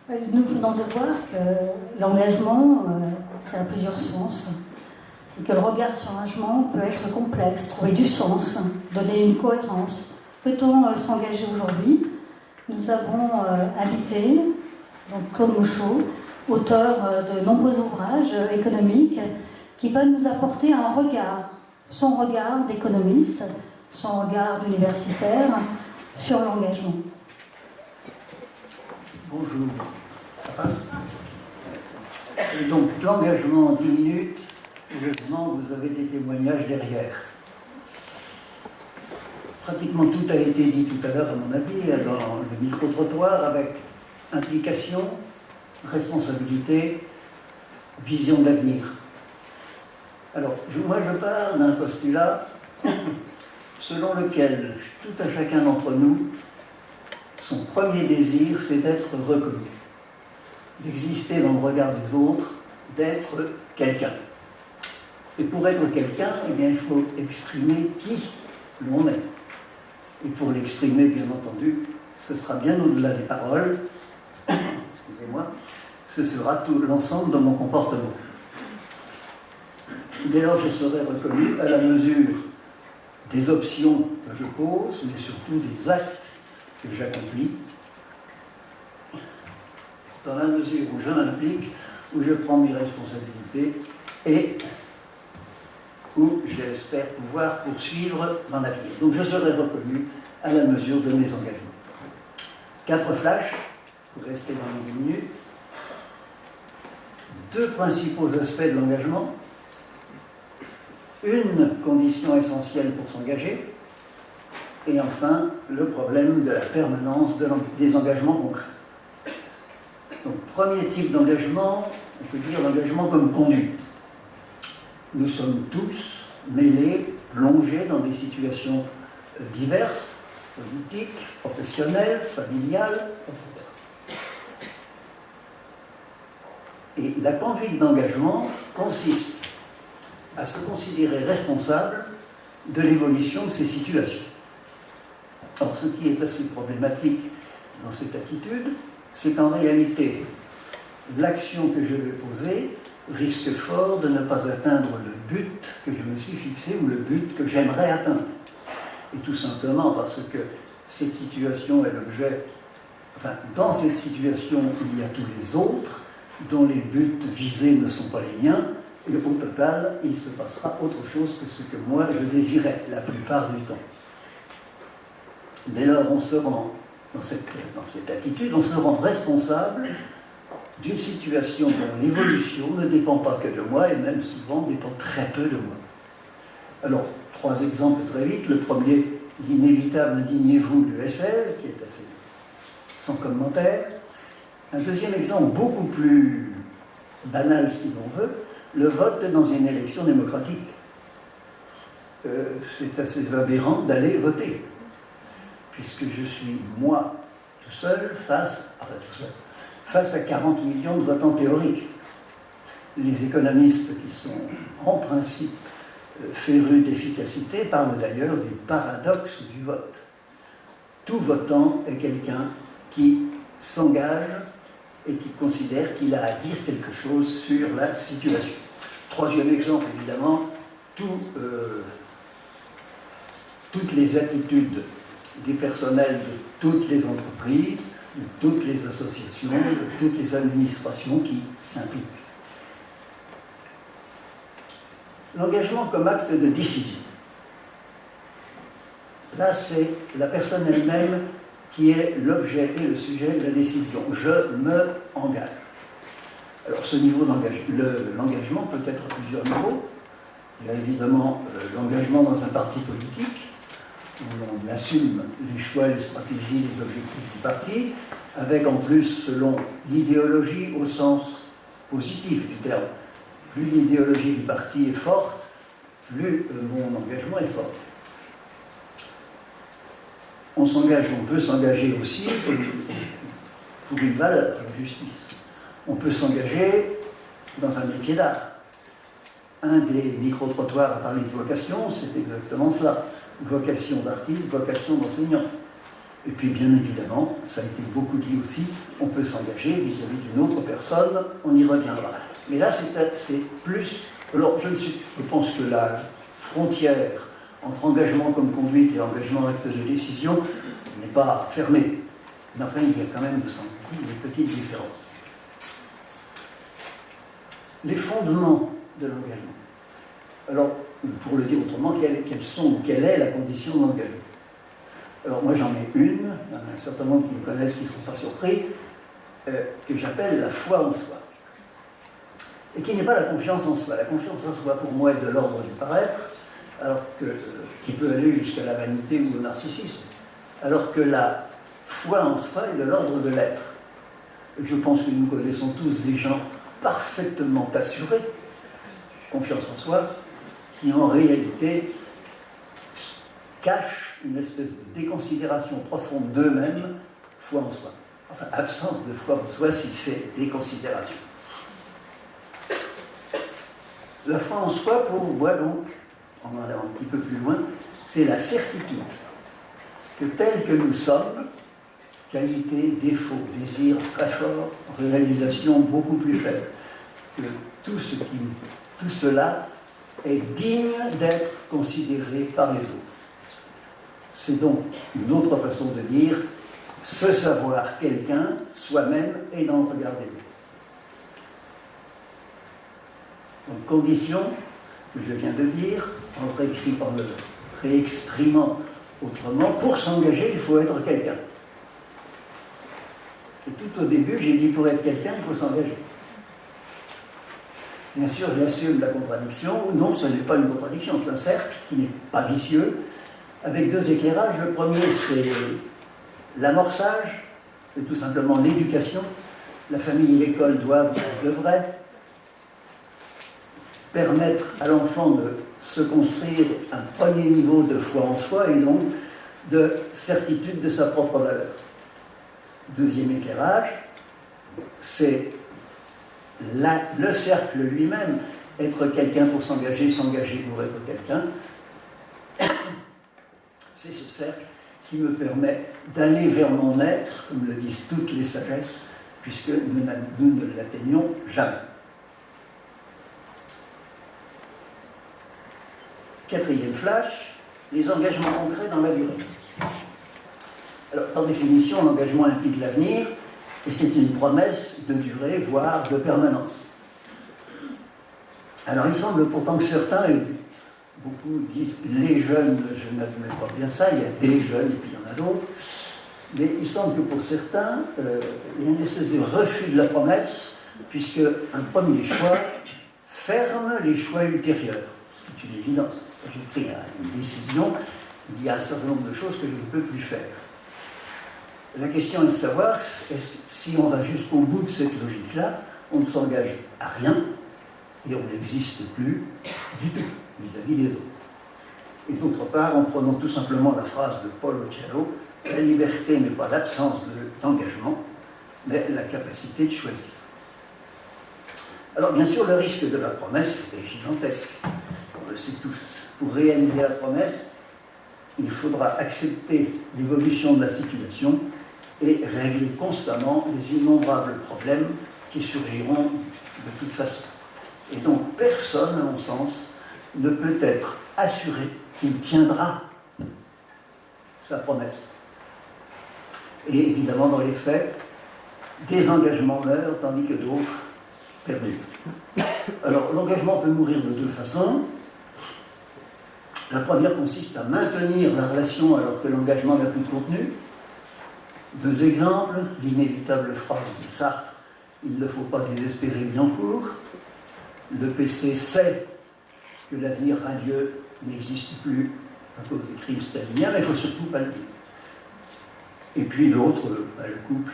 Nous venons de voir que l'engagement, ça a plusieurs sens. Et que le regard sur l'engagement peut être complexe, trouver du sens, donner une cohérence. Peut-on s'engager aujourd'hui? Nous avons invité donc Claude Mouchot, auteur de nombreux ouvrages économiques, qui va nous apporter un regard, son regard d'économiste, son regard d'universitaire sur l'engagement. Bonjour, ça passe? Et donc, l'engagement en 10 minutes, heureusement, vous avez des témoignages derrière. Pratiquement tout a été dit tout à l'heure, à mon avis, dans le micro-trottoir, avec implication, responsabilité, vision d'avenir. Alors, moi, je pars d'un postulat selon lequel tout à chacun d'entre nous, son premier désir, c'est d'être reconnu, d'exister dans le regard des autres, d'être quelqu'un. Et pour être quelqu'un, eh bien, il faut exprimer qui l'on est. Et pour l'exprimer, bien entendu, ce sera bien au-delà des paroles, excusez-moi, ce sera tout l'ensemble de mon comportement. Dès lors, je serai reconnu à la mesure des options que je pose, mais surtout des actes que j'accomplis, dans la mesure où je m'implique, où je prends mes responsabilités et où j'espère pouvoir poursuivre dans l'avenir. Donc je serai reconnu à la mesure de mes engagements. 4 flashs, pour rester dans les 10 minutes. 2 principaux aspects de l'engagement. Une condition essentielle pour s'engager. Et enfin, le problème de la permanence des engagements concrets. Donc, premier type d'engagement, on peut dire l'engagement comme conduite. Nous sommes tous mêlés, plongés dans des situations diverses, politiques, professionnelles, familiales, etc. Et la conduite d'engagement consiste à se considérer responsable de l'évolution de ces situations. Or, ce qui est assez problématique dans cette attitude, c'est qu'en réalité, l'action que je vais poser risque fort de ne pas atteindre le but que je me suis fixé ou le but que j'aimerais atteindre. Et tout simplement parce que cette situation est l'objet, enfin, dans cette situation, il y a tous les autres dont les buts visés ne sont pas les miens, et au total, il se passera autre chose que ce que moi je désirais, la plupart du temps. Dès lors, on se rend, dans cette attitude, on se rend responsable d'une situation dont l'évolution ne dépend pas que de moi, et même souvent dépend très peu de moi. Alors, 3 exemples très vite. Le premier, l'inévitable indignez-vous de SL, qui est assez sans commentaire. Un deuxième exemple, beaucoup plus banal si l'on veut, le vote dans une élection démocratique. C'est assez aberrant d'aller voter, puisque je suis, moi, tout seul, face à 40 millions de votants théoriques. Les économistes qui sont, en principe, férus d'efficacité parlent d'ailleurs du paradoxe du vote. Tout votant est quelqu'un qui s'engage et qui considère qu'il a à dire quelque chose sur la situation. Troisième exemple, évidemment, toutes les attitudes des personnels de toutes les entreprises, de toutes les associations, de toutes les administrations qui s'impliquent. L'engagement comme acte de décision. Là, c'est la personne elle-même qui est l'objet et le sujet de la décision. Je me engage. Alors, ce niveau l'engagement peut être à plusieurs niveaux. Il y a évidemment l'engagement dans un parti politique, où on assume les choix, les stratégies, les objectifs du parti, avec en plus, selon l'idéologie au sens positif du terme, plus l'idéologie du parti est forte, plus mon engagement est fort. On peut s'engager aussi pour une valeur, la justice. On peut s'engager dans un métier d'art. Un des micro-trottoirs à parler de vocation, c'est exactement cela. Vocation d'artiste, vocation d'enseignant. Et puis bien évidemment, ça a été beaucoup dit aussi, on peut s'engager vis-à-vis d'une autre personne, on y reviendra. Mais là, c'est plus... Alors, je pense que la frontière entre engagement comme conduite et engagement acte de décision n'est pas fermée. Mais enfin, il y a quand même, me semble-t-il, des petites différences. Les fondements de l'engagement. Alors, pour le dire autrement, quelle est la condition de l'engagement? Alors moi j'en ai une, il y en a un certain nombre qui me connaissent, qui ne sont pas surpris, que j'appelle la foi en soi. Et qui n'est pas la confiance en soi. La confiance en soi pour moi est de l'ordre du paraître, qui peut aller jusqu'à la vanité ou au narcissisme, alors que la foi en soi est de l'ordre de l'être. Je pense que nous connaissons tous des gens parfaitement assurés, confiance en soi, qui en réalité cachent une espèce de déconsidération profonde d'eux-mêmes, foi en soi. Enfin, absence de foi en soi si c'est déconsidération. La foi en soi, pour moi donc, en allant un petit peu plus loin, c'est la certitude que tel que nous sommes, qualité, défaut, désir très fort, réalisation beaucoup plus faible, que tout cela est digne d'être considéré par les autres. C'est donc une autre façon de dire se savoir quelqu'un, soi-même, et dans le regard des autres. Donc, condition que je viens de dire, en le réexprimant autrement, pour s'engager, il faut être quelqu'un. Et tout au début, j'ai dit pour être quelqu'un, il faut s'engager. Bien sûr, j'assume la contradiction. Non, ce n'est pas une contradiction, c'est un cercle qui n'est pas vicieux, avec deux éclairages. Le premier, c'est l'amorçage, c'est tout simplement l'éducation. La famille et l'école devraient permettre à l'enfant de se construire un premier niveau de foi en soi et donc de certitude de sa propre valeur. Deuxième éclairage, c'est le cercle lui-même, être quelqu'un pour s'engager pour être quelqu'un. C'est ce cercle qui me permet d'aller vers mon être, comme le disent toutes les sagesses, puisque nous ne l'atteignons jamais. Quatrième flash, les engagements concrets dans la durée. Alors, par définition, l'engagement implique l'avenir, et c'est une promesse de durée, voire de permanence. Alors, il semble pourtant que certains, et beaucoup disent les jeunes, je n'admets pas bien ça, il y a des jeunes et puis il y en a d'autres, mais il semble que pour certains, il y a une espèce de refus de la promesse, puisque un premier choix ferme les choix ultérieurs. C'est une évidence. J'ai pris une décision, il y a un certain nombre de choses que je ne peux plus faire. La question est de savoir si on va jusqu'au bout de cette logique-là, on ne s'engage à rien et on n'existe plus du tout vis-à-vis des autres. Et d'autre part, en prenant tout simplement la phrase de Paul Occhialo, la liberté n'est pas l'absence d'engagement, mais la capacité de choisir. Alors bien sûr, le risque de la promesse est gigantesque. On le sait tous. Pour réaliser la promesse, il faudra accepter l'évolution de la situation et régler constamment les innombrables problèmes qui surgiront de toute façon. Et donc personne, à mon sens, ne peut être assuré qu'il tiendra sa promesse. Et évidemment, dans les faits, des engagements meurent tandis que d'autres perdurent. Alors l'engagement peut mourir de deux façons. La première consiste à maintenir la relation alors que l'engagement n'a plus de contenu. Deux exemples, l'inévitable phrase de Sartre, il ne faut pas désespérer Biencourt. Le PC sait que l'avenir radieux n'existe plus à cause des crimes staliniens, mais il ne faut surtout pas le dire. Et puis l'autre, le couple,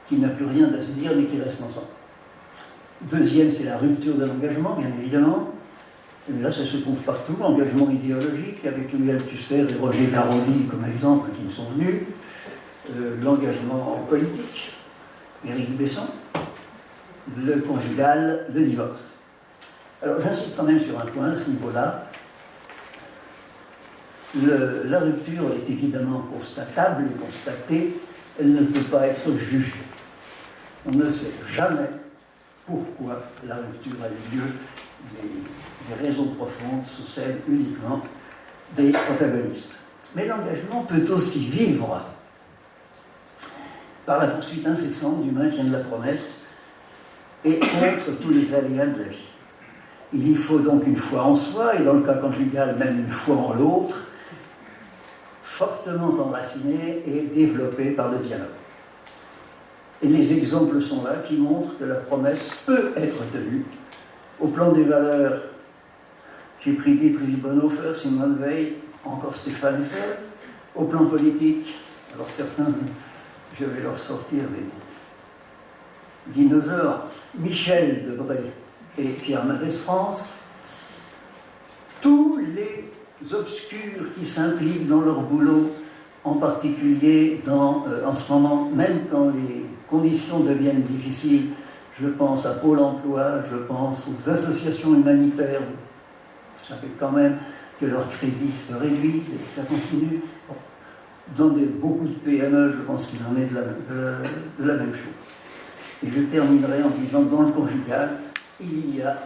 qui n'a plus rien à se dire mais qui reste ensemble. Deuxième, c'est la rupture de l'engagement, bien évidemment. Et là, ça se trouve partout, l'engagement idéologique, avec Louis Althusser et Roger Garaudy comme exemple qui nous sont venus. L'engagement politique, Éric Besson. Le conjugal, le divorce. Alors, j'insiste quand même sur un point à ce niveau-là. La rupture est évidemment constatable et constatée, elle ne peut pas être jugée. On ne sait jamais pourquoi la rupture a eu lieu. Les raisons profondes sont celles uniquement des protagonistes. Mais l'engagement peut aussi vivre par la poursuite incessante du maintien de la promesse et contre tous les aléas de la vie. Il y faut donc une foi en soi, et dans le cas conjugal, même une foi en l'autre, fortement enracinée et développée par le dialogue. Et les exemples sont là qui montrent que la promesse peut être tenue. Au plan des valeurs, j'ai pris Dietrich Bonhoeffer, Simone Weil, encore Stéphane Hessel. Au plan politique, alors certains, je vais leur sortir des dinosaures, Michel Debré et Pierre Mendès France. Tous les obscurs qui s'impliquent dans leur boulot, en particulier en ce moment, même quand les conditions deviennent difficiles, je pense à Pôle emploi, je pense aux associations humanitaires, vous savez quand même que leurs crédits se réduisent et ça continue. Dans beaucoup de PME, je pense qu'il en est de la même chose. Et je terminerai en disant que dans le conjugal, il y a